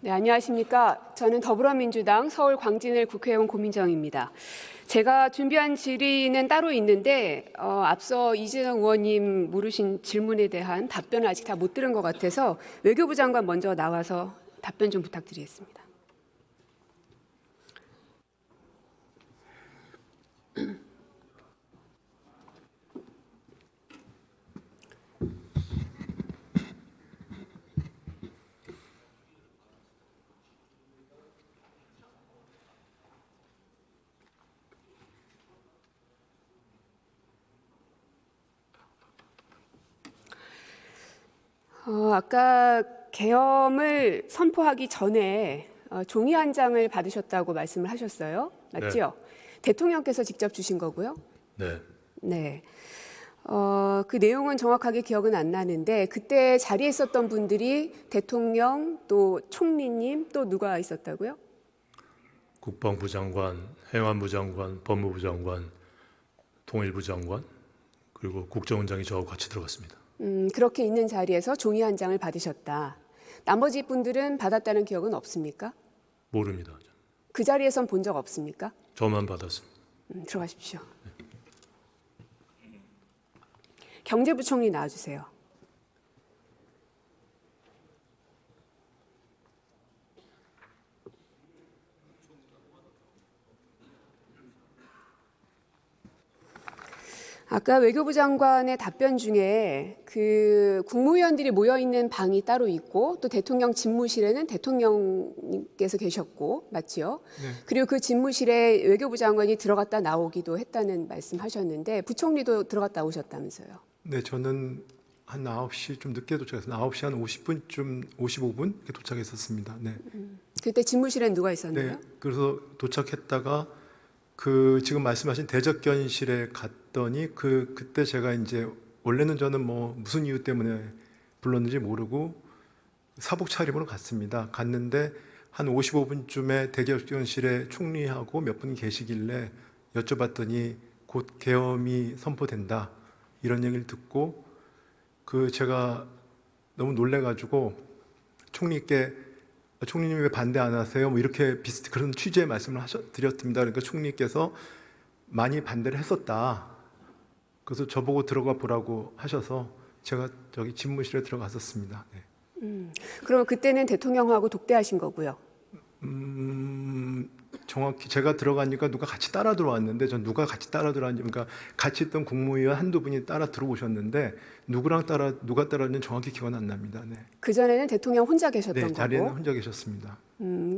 네, 안녕하십니까. 저는 더불어민주당 서울 광진을 국회의원 고민정입니다. 제가 준비한 질의는 따로 있는데 앞서 이재정 의원님 물으신 질문에 대한 답변을 아직 다 못 들은 것 같아서 외교부 장관 먼저 나와서 답변 좀 부탁드리겠습니다. 아까 계엄을 선포하기 전에 종이 한 장을 받으셨다고 말씀을 하셨어요. 맞죠? 네. 대통령께서 직접 주신 거고요. 네. 네. 그 내용은 정확하게 기억은 안 나는데 그때 자리에 있었던 분들이 대통령 또 총리님 또 누가 있었다고요? 국방부 장관, 행안부 장관, 법무부 장관, 통일부 장관 그리고 국정원장이 저하고 같이 들어갔습니다. 그렇게 있는 자리에서 종이 한 장을 받으셨다. 나머지 분들은 받았다는 기억은 없습니까? 모릅니다. 그 자리에선 본 적 없습니까? 저만 받았습니다. 들어가십시오. 경제부총리 나와주세요. 아까 외교부 장관의 답변 중에 그 국무위원들이 모여 있는 방이 따로 있고 또 대통령 집무실에는 대통령님께서 계셨고 맞지요? 네. 그리고 그 집무실에 외교부 장관이 들어갔다 나오기도 했다는 말씀하셨는데 부총리도 들어갔다 오셨다면서요? 네, 저는 한 9시 좀 늦게 도착해서 9시 한 50분쯤 55분 이렇게 도착했었습니다. 네. 그때 집무실엔 누가 있었나요? 네, 그래서 도착했다가 그 지금 말씀하신 대접견실에 갔더니 그때 제가 이제 원래는 저는 뭐 무슨 이유 때문에 불렀는지 모르고 사복 차림으로 갔습니다. 갔는데 한 55분쯤에 대접견실에 총리하고 몇 분 계시길래 여쭤봤더니 곧 계엄이 선포된다 이런 얘기를 듣고 제가 너무 놀래가지고 총리님 왜 반대 안 하세요? 뭐 이렇게 그런 취지의 말씀을 드렸습니다. 그러니까 총리께서 많이 반대를 했었다. 그래서 저보고 들어가 보라고 하셔서 제가 저기 집무실에 들어갔었습니다. 네. 그럼 그때는 대통령하고 독대하신 거고요. 정확히 제가 들어가니까 누가 같이 따라 들어왔는데 전 누가 같이 따라 들어왔는지 그러니까 같이 있던 국무위원 한두 분이 따라 들어오셨는데 누가 따라왔는지 정확히 기억은 안 납니다. 네. 그 전에는 대통령 혼자 계셨던 거고. 자리에는 혼자 계셨습니다.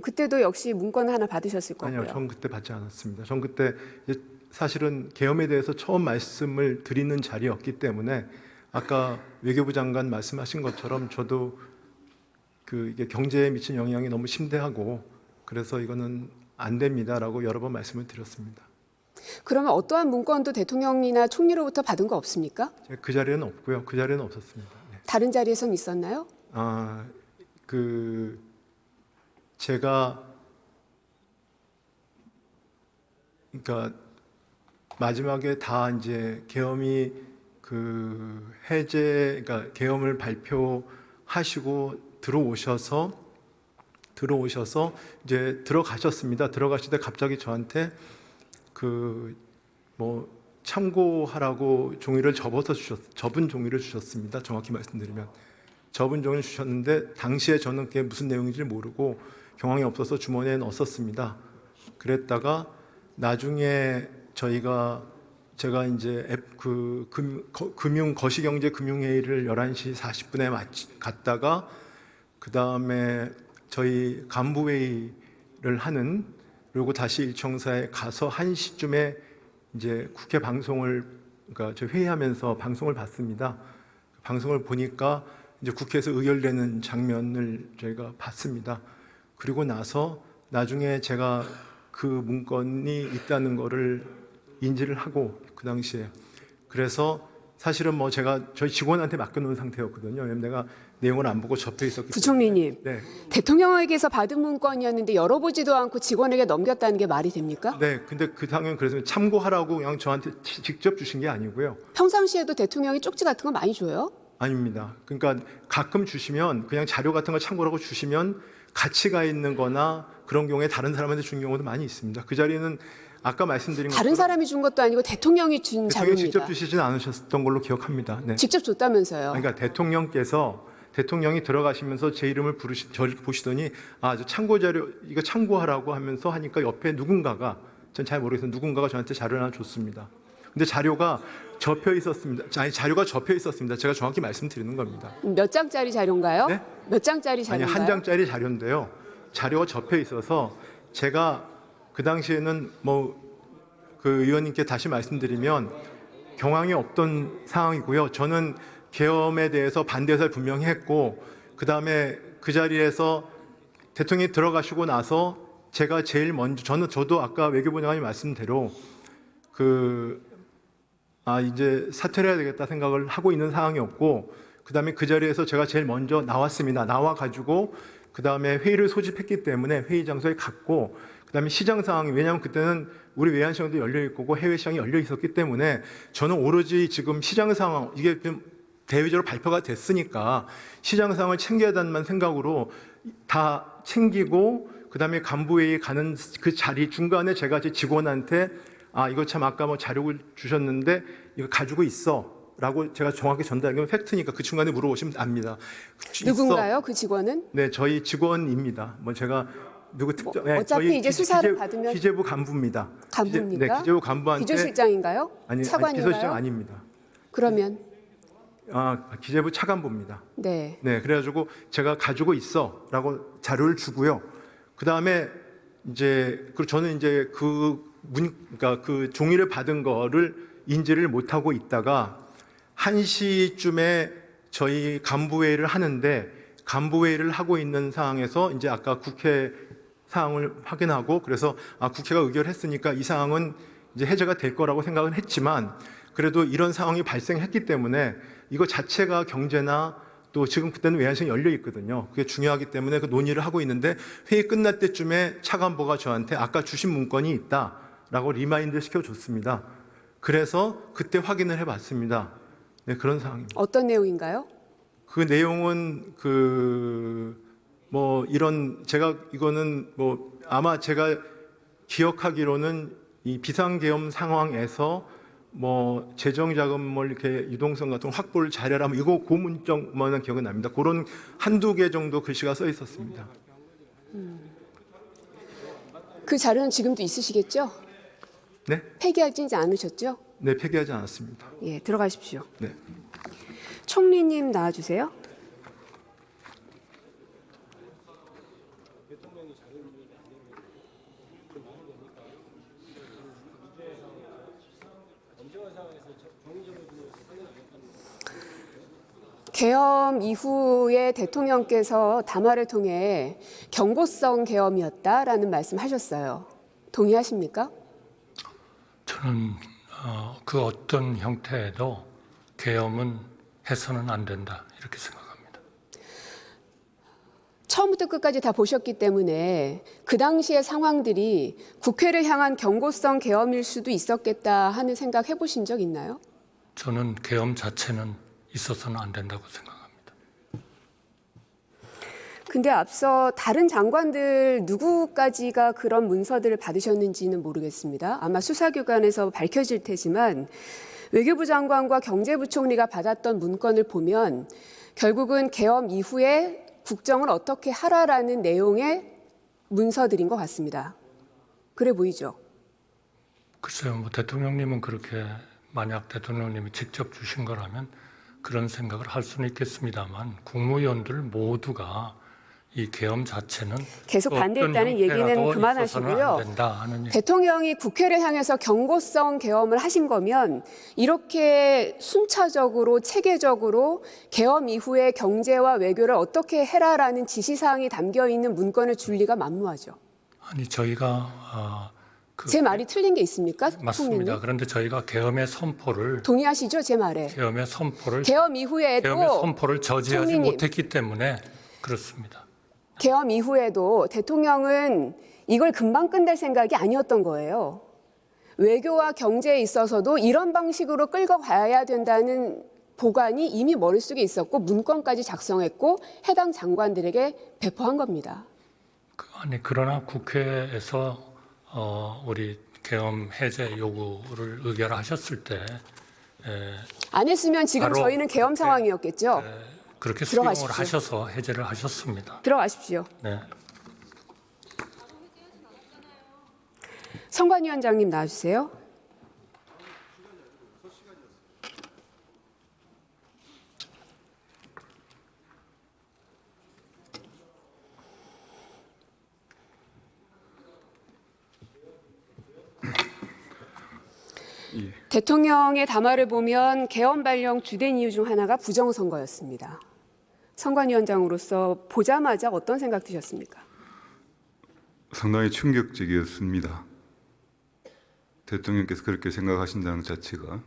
그때도 역시 문건 하나 받으셨을 거고요. 아니요, 전 그때 받지 않았습니다. 전 그때 사실은 계엄에 대해서 처음 말씀을 드리는 자리였기 때문에 아까 외교부 장관 말씀하신 것처럼 저도 이게 경제에 미친 영향이 너무 심대하고 그래서 이거는 안 됩니다라고 여러 번 말씀을 드렸습니다. 그러면 어떠한 문건도 대통령이나 총리로부터 받은 거 없습니까? 그 자리에는 없고요. 그 자리에는 없었습니다. 네. 다른 자리에선 있었나요? 제가 그러니까 마지막에 다 이제 계엄이 그러니까 계엄을 발표하시고 들어오셔서 이제 들어가셨습니다. 들어가실 때 갑자기 저한테 참고하라고 종이를 접은 종이를 주셨습니다. 정확히 말씀드리면 접은 종이를 주셨는데 당시에 저는 그게 무슨 내용인지 모르고 경황이 없어서 주머니에 넣었었습니다. 그랬다가 나중에 제가 이제 거시경제 금융회의를 11시 40분에 갔다가 그 다음에 저희 간부회의를 하는 그리고 다시 일청사에 가서 1시쯤에 이제 국회 그러니까 저 회의하면서 방송을 봤습니다. 방송을 보니까 이제 국회에서 의결되는 장면을 저희가 봤습니다. 그리고 나서 나중에 제가 그 문건이 있다는 거를 인지를 하고 그 당시에 그래서 사실은 뭐 제가 저희 직원한테 맡겨놓은 상태였거든요. 왜냐면 내가 내용을 안 보고 접해 있었기 때문에. 부총리님, 네. 대통령에게서 받은 문건이었는데 열어보지도 않고 직원에게 넘겼다는 게 말이 됩니까? 네, 근데 그 당연 그래서 참고하라고 그냥 저한테 직접 주신 게 아니고요. 평상시에도 대통령이 쪽지 같은 거 많이 줘요? 아닙니다. 그러니까 가끔 주시면 그냥 자료 같은 거 참고라고 주시면 가치가 있는 거나 그런 경우에 다른 사람한테 준 경우도 많이 있습니다. 그 자리는 아까 말씀드린 다른 것처럼 사람이 준 것도 아니고 대통령이 준 대통령이 자료입니다. 직접 주시진 않으셨던 걸로 기억합니다. 네. 직접 줬다면서요. 그러니까 대통령이 들어가시면서 제 이름을 저를 보시더니 저 참고 자료 이거 참고하라고 하면서 하니까 옆에 누군가가 전 잘 모르겠어요. 누군가가 저한테 자료를 하나 줬습니다. 근데 자료가 접혀 있었습니다. 자료가 접혀 있었습니다. 제가 정확히 말씀드리는 겁니다. 몇 장짜리 자료인가요? 네? 몇 장짜리 아니 자료인가요? 한 장짜리 자료인데요. 자료가 접혀 있어서 제가 그 당시에는 그 의원님께 다시 말씀드리면 경황이 없던 상황이고요. 저는 계엄에 대해서 반대 의사를 분명히 했고 그 다음에 그 자리에서 대통령이 들어가시고 나서 제가 제일 먼저 저도 아까 외교부 장관님 말씀대로 이제 사퇴를 해야 되겠다 생각을 하고 있는 상황이었고 그 다음에 그 자리에서 제가 제일 먼저 나왔습니다. 나와가지고 그 다음에 회의를 소집했기 때문에 회의 장소에 갔고 그 다음에 시장 상황이 왜냐하면 그때는 우리 외환시장도 열려 있고 해외 시장이 열려 있었기 때문에 저는 오로지 지금 시장 상황 이게 좀 대외적으로 발표가 됐으니까 시장 상황을 챙겨야 한다는 생각으로 다 챙기고 그 다음에 간부회의 가는 그 자리 중간에 제가 제 직원한테 이거 참 아까 자료를 주셨는데 이거 가지고 있어라고 제가 정확히 전달한 건 팩트니까 그 중간에 물어보시면 압니다. 누군가요? 그 직원은? 네, 저희 직원입니다. 제가 누구 특정? 네, 어차피 저희 이제 수사를 받으면 기재부 간부입니다. 간부입니까? 네, 기재부 간부한테 비서실장인가요? 아니 차관인가요? 비서실장 아닙니다. 그러면 기재부 차관부입니다. 네. 네, 그래가지고 제가 가지고 있어라고 자료를 주고요. 그 다음에 저는 이제 그러니까 그 종이를 받은 거를 인지를 못하고 있다가 1시쯤에 저희 간부회의를 하는데 간부회의를 하고 있는 상황에서 이제 아까 국회 사항을 확인하고 그래서 국회가 의결했으니까 이 사항은 이제 해제가 될 거라고 생각은 했지만 그래도 이런 상황이 발생했기 때문에 이거 자체가 경제나 또 지금 그때는 외환시장이 열려 있거든요. 그게 중요하기 때문에 그 논의를 하고 있는데 회의 끝날 때쯤에 차관보가 저한테 아까 주신 문건이 있다라고 리마인드 시켜줬습니다. 그래서 그때 확인을 해봤습니다. 네, 그런 상황입니다. 어떤 내용인가요? 그 내용은 이거는 아마 제가 기억하기로는 이 비상계엄 상황에서 재정자금을 이렇게 유동성 같은 확보를 잘해라 이거 고문적만 기억은 납니다. 그런 한두 개 정도 글씨가 써 있었습니다. 그 자료는 지금도 있으시겠죠? 네? 폐기하지 않으셨죠? 네, 폐기하지 않았습니다. 예, 들어가십시오. 네. 총리님 나와주세요. 계엄 이후에 대통령께서 담화를 통해 경고성 계엄이었다라는 말씀하셨어요. 동의하십니까? 저는 그 어떤 형태에도 계엄은 해서는 안 된다 이렇게 생각합니다. 처음부터 끝까지 다 보셨기 때문에 그 당시의 상황들이 국회를 향한 경고성 계엄일 수도 있었겠다 하는 생각 해보신 적 있나요? 저는 계엄 자체는 있어서는 안 된다고 생각합니다. 근데 앞서 다른 장관들 누구까지가 그런 문서들을 받으셨는지는 모르겠습니다. 아마 수사기관에서 밝혀질 테지만 외교부 장관과 경제부총리가 받았던 문건을 보면 결국은 계엄 이후에 국정을 어떻게 하라라는 내용의 문서들인 것 같습니다. 그래 보이죠? 글쎄요, 대통령님은 그렇게 만약 대통령님이 직접 주신 거라면 그런 생각을 할 수는 있겠습니다만 국무위원들 모두가 이 계엄 자체는 계속 반대했다는 얘기는 그만하시고요. 대통령이 국회를 향해서 경고성 계엄을 하신 거면 이렇게 순차적으로 체계적으로 계엄 이후에 경제와 외교를 어떻게 해라라는 지시사항이 담겨있는 문건을 줄 리가 만무하죠. 아니 저희가 제 말이 틀린 게 있습니까? 맞습니다. 총리님? 그런데 저희가 계엄의 선포를 동의하시죠? 제 말에. 계엄 이후에도 계엄의 선포를 저지하지 총리님. 못했기 때문에 그렇습니다. 계엄 이후에도 대통령은 이걸 금방 끝낼 생각이 아니었던 거예요. 외교와 경제에 있어서도 이런 방식으로 끌고 가야 된다는 보관이 이미 머릿속에 있었고 문건까지 작성했고 해당 장관들에게 배포한 겁니다. 그러나 국회에서 우리 계엄 해제 요구를 의결하셨을 때 안 했으면 지금 바로 저희는 계엄 상황이었겠죠. 그렇게 수용을 들어가십시오. 하셔서 해제를 하셨습니다. 들어가십시오. 네. 선관위원장님 나와주세요. 대통령의 담화를 보면 계엄 발령 주된 이유 중 하나가 부정선거였습니다. 선관위원장으로서 보자마자 어떤 생각 드셨습니까? 상당히 충격적이었습니다. 대통령께서 그렇게 생각하신다는 것 자체가.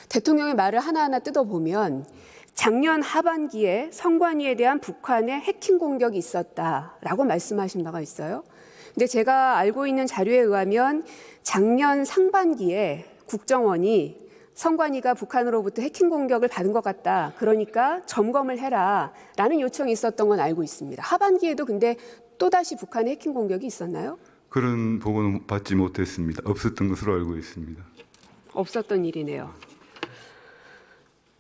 대통령의 말을 하나하나 뜯어보면 작년 하반기에 선관위에 대한 북한의 해킹 공격이 있었다라고 말씀하신 바가 있어요. 근데 제가 알고 있는 자료에 의하면 작년 상반기에 국정원이 선관위가 북한으로부터 해킹 공격을 받은 것 같다. 그러니까 점검을 해라라는 요청이 있었던 건 알고 있습니다. 하반기에도 근데 또다시 북한의 해킹 공격이 있었나요? 그런 보고는 받지 못했습니다. 없었던 것으로 알고 있습니다. 없었던 일이네요.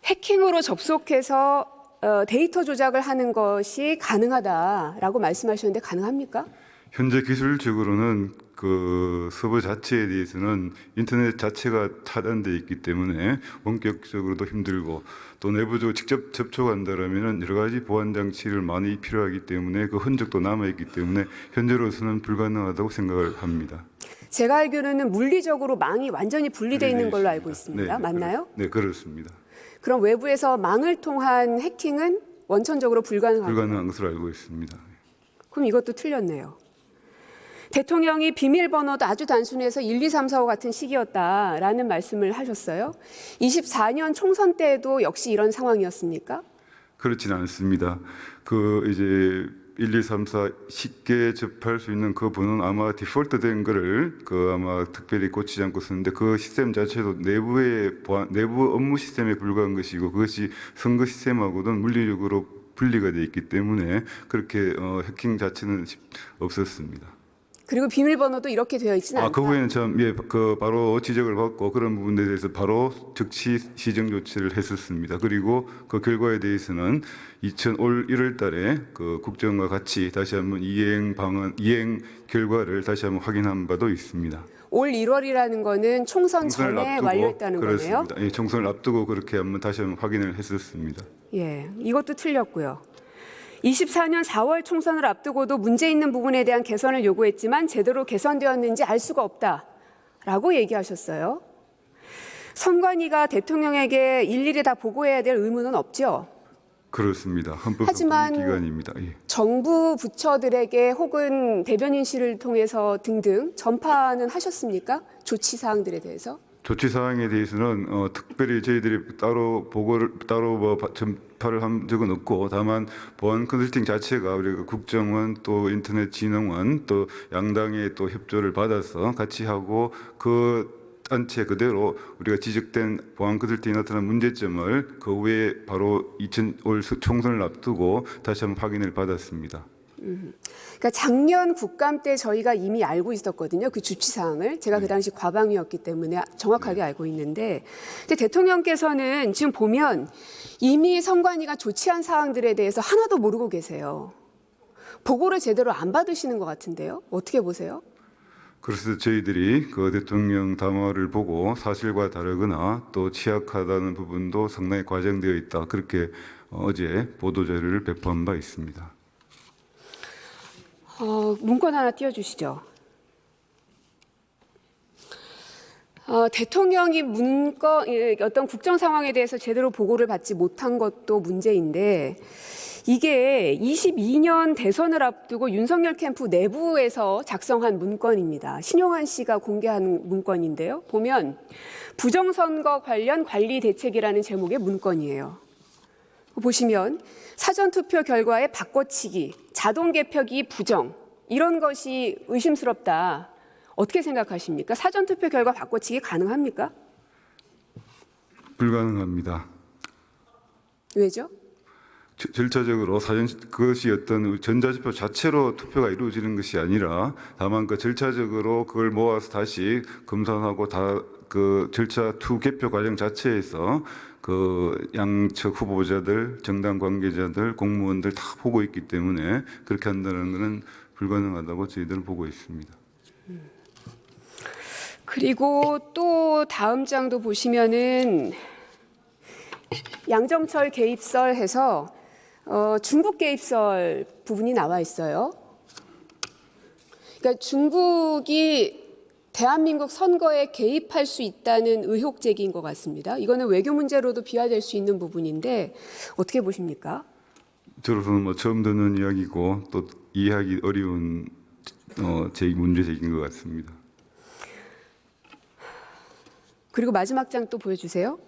해킹으로 접속해서 데이터 조작을 하는 것이 가능하다라고 말씀하셨는데 가능합니까? 현재 기술적으로는 그 서버 자체에 대해서는 인터넷 자체가 차단되어 있기 때문에 원격적으로도 힘들고 또 내부적으로 직접 접촉한다라면 여러 가지 보안 장치를 많이 필요하기 때문에 그 흔적도 남아 있기 때문에 현재로서는 불가능하다고 생각을 합니다. 제가 알기로는 물리적으로 망이 완전히 분리되어 있는 걸로 알고 있습니다. 네, 맞나요? 네, 그렇습니다. 그럼 외부에서 망을 통한 해킹은 원천적으로 불가능하고 불가능한 것으로 알고 있습니다. 그럼 이것도 틀렸네요. 대통령이 비밀번호도 아주 단순해서 1, 2, 3, 4, 5 같은 시기였다라는 말씀을 하셨어요. 24년 총선 때에도 역시 이런 상황이었습니까? 그렇지는 않습니다. 그 이제 1, 2, 3, 4 쉽게 접할 수 있는 그 번호는 아마 디폴트된 거를 그 아마 특별히 고치지 않고 쓰는데 그 시스템 자체도 내부의 내부 업무 시스템에 불과한 것이고 그것이 선거 시스템하고는 물리적으로 분리가 되어 있기 때문에 그렇게 해킹 자체는 없었습니다. 그리고 비밀번호도 이렇게 되어 있지는 않다. 그 후에는 그 바로 지적을 받고 그런 부분에 대해서 바로 즉시 시정 조치를 했었습니다. 그리고 그 결과에 대해서는 올 1월 달에 그 국정과 같이 다시 한번 이행 결과를 다시 한번 확인한 바도 있습니다. 올 1월이라는 거는 총선 총선을 전에 앞두고 완료했다는 거네요. 그렇습니다. 예, 총선을 앞두고 그렇게 한번 다시 한번 확인을 했었습니다. 예, 이것도 틀렸고요. 24년 4월 총선을 앞두고도 문제 있는 부분에 대한 개선을 요구했지만 제대로 개선되었는지 알 수가 없다라고 얘기하셨어요. 선관위가 대통령에게 일일이 다 보고해야 될 의무는 없죠. 그렇습니다. 하지만 헌법기관입니다. 예. 정부 부처들에게 혹은 대변인실을 통해서 등등 전파는 하셨습니까? 조치 사항들에 대해서? 조치 사항에 대해서는 특별히 저희들이 따로 전파를 한 적은 없고 다만 보안 컨설팅 자체가 우리가 국정원 또 인터넷진흥원 또 양당의 또 협조를 받아서 같이 하고 그 단체 그대로 우리가 지적된 보안 컨설팅에 나타난 문제점을 그 후에 바로 올 총선을 앞두고 다시 한번 확인을 받았습니다. 그러니까 작년 국감 때 저희가 이미 알고 있었거든요. 그 주치 사항을. 제가 그 당시 과방위였기 때문에 정확하게 알고 있는데 근데 대통령께서는 지금 보면 이미 선관위가 조치한 사항들에 대해서 하나도 모르고 계세요. 보고를 제대로 안 받으시는 것 같은데요. 어떻게 보세요? 그래서 저희들이 그 대통령 담화를 보고 사실과 다르거나 또 취약하다는 부분도 상당히 과장되어 있다. 그렇게 어제 보도자료를 배포한 바 있습니다. 문건 하나 띄워주시죠. 대통령이 어떤 국정 상황에 대해서 제대로 보고를 받지 못한 것도 문제인데 이게 22년 대선을 앞두고 윤석열 캠프 내부에서 작성한 문건입니다. 신용환 씨가 공개한 문건인데요. 보면 부정선거 관련 관리 대책이라는 제목의 문건이에요. 보시면 사전투표 결과의 바꿔치기, 자동개표기 부정 이런 것이 의심스럽다. 어떻게 생각하십니까? 사전투표 결과 바꿔치기 가능합니까? 불가능합니다. 왜죠? 절차적으로 사전 그것이 어떤 전자투표 자체로 투표가 이루어지는 것이 아니라 다만 그 절차적으로 그걸 모아서 다시 검사하고 다 그 절차 투개표 과정 자체에서 그 양측 후보자들, 정당 관계자들, 공무원들 다 보고 있기 때문에 그렇게 한다는 것은 불가능하다고 저희들은 보고 있습니다. 그리고 또 다음 장도 보시면은 양정철 개입설 해서 중국 개입설 부분이 나와 있어요. 그러니까 중국이 대한민국 선거에 개입할 수 있다는 의혹 제기인 것 같습니다. 이거는 외교 문제로도 비화될 수 있는 부분인데 어떻게 보십니까? 저로서는 뭐 처음 듣는 이야기고 또 이해하기 어려운 문제 제기인 것 같습니다. 그리고 마지막 장 또 보여주세요.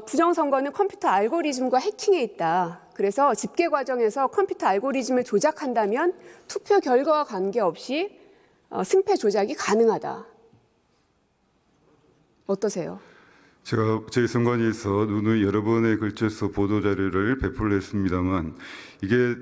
부정선거는 컴퓨터 알고리즘과 해킹에 있다. 그래서 집계 과정에서 컴퓨터 알고리즘을 조작한다면 투표 결과와 관계없이 승패 조작이 가능하다. 어떠세요? 제가 저희 선관위에서 누누이 여러 번에 걸쳐서 보도 자료를 배포를 했습니다만 이게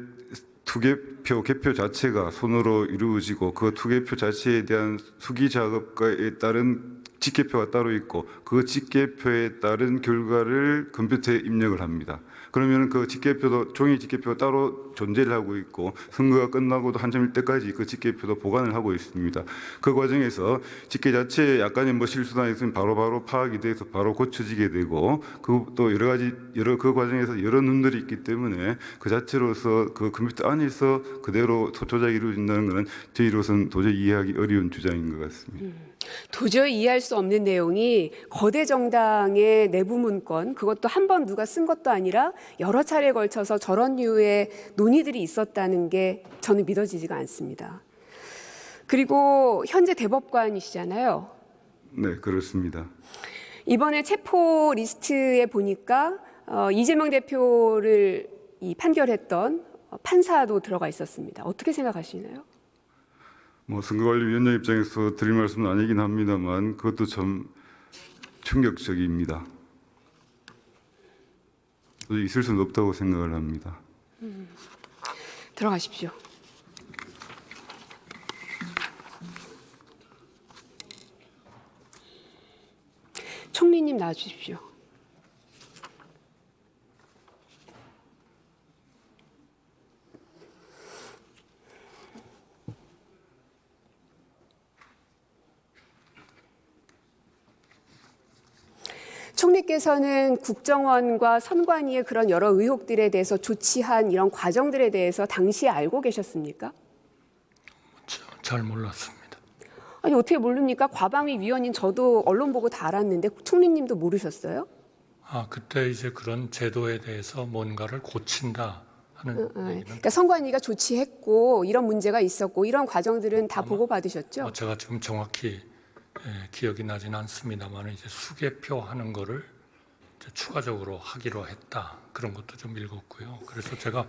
투개표 개표 자체가 손으로 이루어지고 그 투개표 자체에 대한 수기 작업에 따른 직계표가 따로 있고 그 직계표에 따른 결과를 컴퓨터에 입력을 합니다. 그러면 그 직계표도 종이 직계표가 따로 존재를 하고 있고 선거가 끝나고도 한참일 때까지 그 직계표도 보관을 하고 있습니다. 그 과정에서 직계 자체에 약간의 뭐 실수나 있으면 바로바로 파악이 돼서 바로 고쳐지게 되고 그 또 여러 가지 그 과정에서 여러 눈들이 있기 때문에 그 자체로서 그 컴퓨터 안에서 그대로 조작이 이루어진다는 것은 저희로서는 도저히 이해하기 어려운 주장인 것 같습니다. 도저히 이해할 수 없는 내용이 거대 정당의 내부 문건, 그것도 한 번 누가 쓴 것도 아니라 여러 차례에 걸쳐서 저런 류의 논의들이 있었다는 게 저는 믿어지지가 않습니다. 그리고 현재 대법관이시잖아요. 네, 그렇습니다. 이번에 체포 리스트에 보니까 이재명 대표를 판결했던 판사도 들어가 있었습니다. 어떻게 생각하시나요? 뭐 선거관리위원장 입장에서 드릴 말씀은 아니긴 합니다만 그것도 참 충격적입니다. 있을 수는 없다고 생각을 합니다. 들어가십시오. 총리님 나와주십시오. 총리께서는 국정원과 선관위의 그런 여러 의혹들에 대해서 조치한 이런 과정들에 대해서 당시에 알고 계셨습니까? 잘 몰랐습니다. 아니 어떻게 모릅니까? 과방위 위원인 저도 언론 보고 다 알았는데 총리님도 모르셨어요? 그때 이제 그런 제도에 대해서 뭔가를 고친다 하는 얘기는 그러니까 선관위가 조치했고 이런 문제가 있었고 이런 과정들은 다 보고 받으셨죠? 제가 지금 정확히 기억이 나진 않습니다만 이제 수개표 하는 거를 이제 추가적으로 하기로 했다 그런 것도 좀 읽었고요. 그래서 제가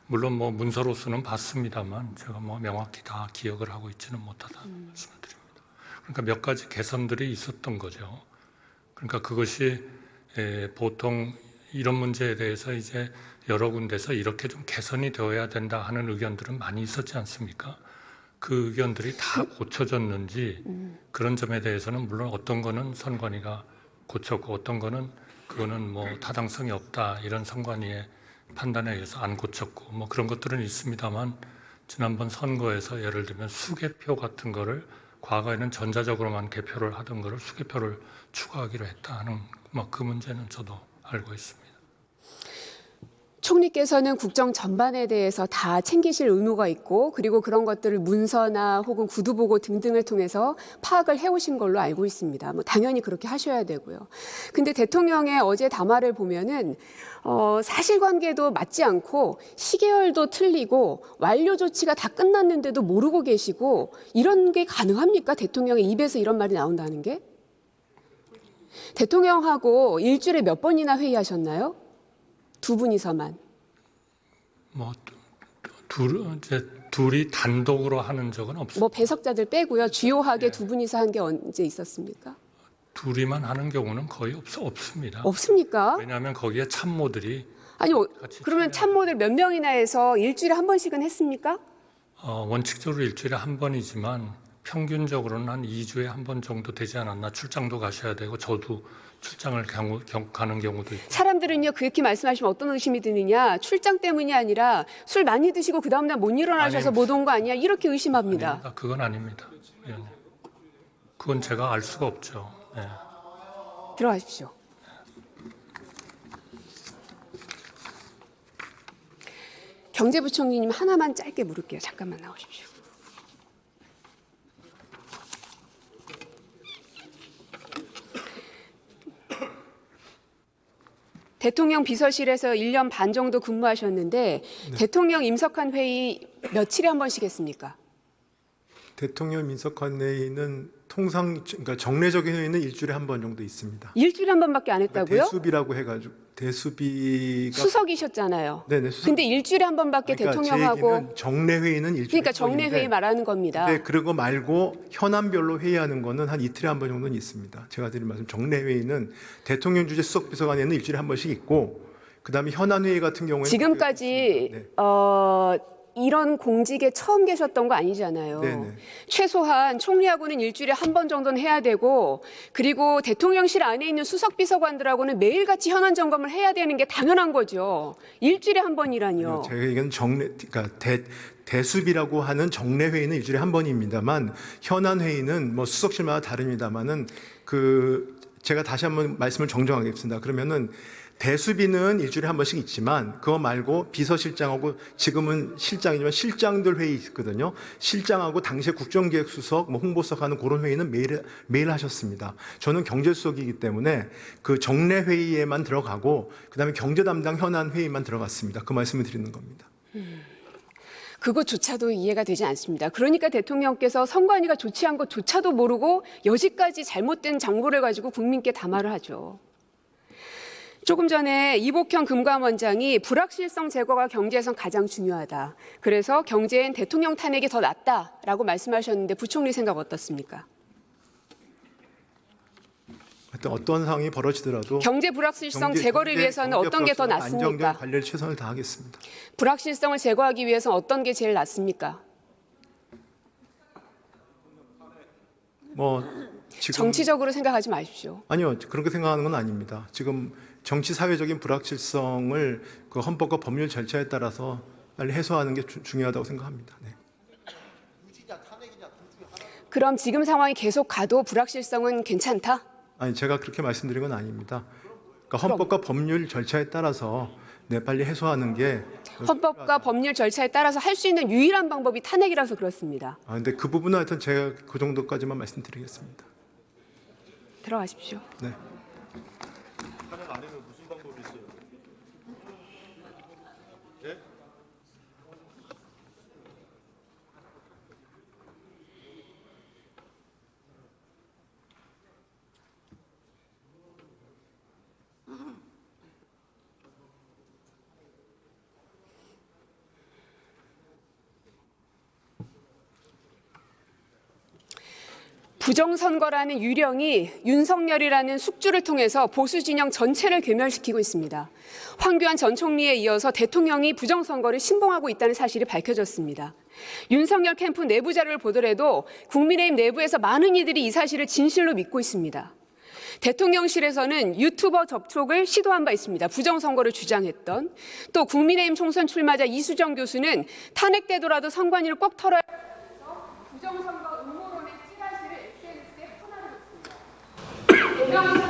물론 뭐 문서로서는 봤습니다만 제가 뭐 명확히 다 기억을 하고 있지는 못하다는 말씀을 드립니다. 그러니까 몇 가지 개선들이 있었던 거죠. 그러니까 그것이 보통 이런 문제에 대해서 이제 여러 군데서 이렇게 좀 개선이 되어야 된다 하는 의견들은 많이 있었지 않습니까? 그 의견들이 다 고쳐졌는지 그런 점에 대해서는 물론 어떤 거는 선관위가 고쳤고 어떤 거는 그거는 뭐 타당성이 없다 이런 선관위의 판단에 의해서 안 고쳤고 뭐 그런 것들은 있습니다만 지난번 선거에서 예를 들면 수개표 같은 거를 과거에는 전자적으로만 개표를 하던 거를 수개표를 추가하기로 했다 하는 뭐 그 문제는 저도 알고 있습니다. 총리께서는 국정 전반에 대해서 다 챙기실 의무가 있고 그리고 그런 것들을 문서나 혹은 구두보고 등등을 통해서 파악을 해오신 걸로 알고 있습니다. 뭐 당연히 그렇게 하셔야 되고요. 근데 대통령의 어제 담화를 보면은 사실관계도 맞지 않고 시계열도 틀리고 완료 조치가 다 끝났는데도 모르고 계시고 이런 게 가능합니까? 대통령의 입에서 이런 말이 나온다는 게? 대통령하고 일주일에 몇 번이나 회의하셨나요? 두 분이서만. 뭐 둘이 단독으로 하는 적은 없습니다. 뭐 배석자들 빼고요. 주요하게 두 분이서 한 게 언제 있었습니까? 둘이만 하는 경우는 거의 없습니다. 없습니까? 왜냐하면 거기에 참모들이 아니 같이 그러면 참모들 몇 명이나 해서 일주일에 한 번씩은 했습니까? 원칙적으로 일주일에 한 번이지만 평균적으로는 한 2주에 한 번 정도 되지 않았나. 출장도 가셔야 되고 저도 출장을 가는 경우도 있고. 사람들은요 그렇게 말씀하시면 어떤 의심이 드느냐, 출장 때문이 아니라 술 많이 드시고 그 다음날 못 일어나셔서 못 온 거 아니야, 이렇게 의심합니다. 아닙니다. 그건 아닙니다. 위원님. 그건 제가 알 수가 없죠. 네. 들어가십시오. 경제부총리님 하나만 짧게 물을게요. 잠깐만 나오십시오. 대통령 비서실에서 1년 반 정도 근무하셨는데 대통령 임석한 회의 며칠에 한 번씩 했습니까? 대통령 민석환 회의는 통상 그러니까 정례적인 회의는 일주일에 한 번 정도 있습니다. 일주일에 한 번밖에 안 했다고요? 대수비라고 해가지고 대수비가 수석이셨잖아요. 네네 수석. 근데 일주일에 한 번밖에 그러니까 제 대통령하고 얘기는 정례 회의는 일주일에 그러니까 한 정례 번인데 회의 말하는 겁니다. 근데 그거 말고 현안별로 회의하는 거는 한 이틀에 한 번 정도는 있습니다. 제가 드린 말씀 정례 회의는 대통령 주재 수석 비서관에는 일주일에 한 번씩 있고 그다음에 현안 회의 같은 경우에는 지금까지 네. 이런 공직에 처음 계셨던 거 아니잖아요. 네네. 최소한 총리하고는 일주일에 한 번 정도는 해야 되고 그리고 대통령실 안에 있는 수석 비서관들하고는 매일같이 현안 점검을 해야 되는 게 당연한 거죠. 일주일에 한 번이라니요. 제가 얘기하는 그러니까 대수비라고 하는 정례 회의는 일주일에 한 번입니다만 현안 회의는 뭐 수석실마다 다릅니다만은 제가 다시 한번 말씀을 정정하겠습니다. 그러면은 대수비는 일주일에 한 번씩 있지만 그거 말고 비서실장하고 지금은 실장이지만 실장들 회의 있거든요. 실장하고 당시에 국정기획수석, 뭐 홍보수석 하는 그런 회의는 매일 하셨습니다. 저는 경제수석이기 때문에 그 정례 회의에만 들어가고 그다음에 경제 담당 현안 회의만 들어갔습니다. 그 말씀을 드리는 겁니다. 그것조차도 이해가 되지 않습니다. 그러니까 대통령께서 선관위가 조치한 것조차도 모르고 여지까지 잘못된 정보를 가지고 국민께 담화를 하죠. 조금 전에 이복현 금감원장이 불확실성 제거가 경제에선 가장 중요하다. 그래서 경제엔 대통령 탄핵이 더 낫다라고 말씀하셨는데 부총리 생각 어떻습니까? 하여튼 어떤 상황이 벌어지더라도 경제 불확실성 제거를 위해서는 어떤 게 더 낫습니까? 안정된 관리를 최선을 다하겠습니다. 불확실성을 제거하기 위해서는 어떤 게 제일 낫습니까? 뭐 지금 정치적으로 생각하지 마십시오. 아니요, 그렇게 생각하는 건 아닙니다. 지금 정치 사회적인 불확실성을 그 헌법과 법률 절차에 따라서 빨리 해소하는 게 중요하다고 생각합니다. 네. 그럼 지금 상황이 계속 가도 불확실성은 괜찮다? 아니 제가 그렇게 말씀드린 건 아닙니다. 그러니까 헌법과 법률 절차에 따라서 빨리 해소하는 게 헌법과 법률 절차에 따라서 할 수 있는 유일한 방법이 탄핵이라서 그렇습니다. 근데 그 부분은 하여튼 제가 그 정도까지만 말씀드리겠습니다. 들어가십시오. 네. 부정선거라는 유령이 윤석열이라는 숙주를 통해서 보수 진영 전체를 괴멸시키고 있습니다. 황교안 전 총리에 이어서 대통령이 부정선거를 신봉하고 있다는 사실이 밝혀졌습니다. 윤석열 캠프 내부 자료를 보더라도 국민의힘 내부에서 많은 이들이 이 사실을 진실로 믿고 있습니다. 대통령실에서는 유튜버 접촉을 시도한 바 있습니다. 부정선거를 주장했던. 또 국민의힘 총선 출마자 이수정 교수는 탄핵되더라도 선관위를 꼭 털어야 부정선거 음모론의 찌라시를 SNS에 퍼나르고 있습니다.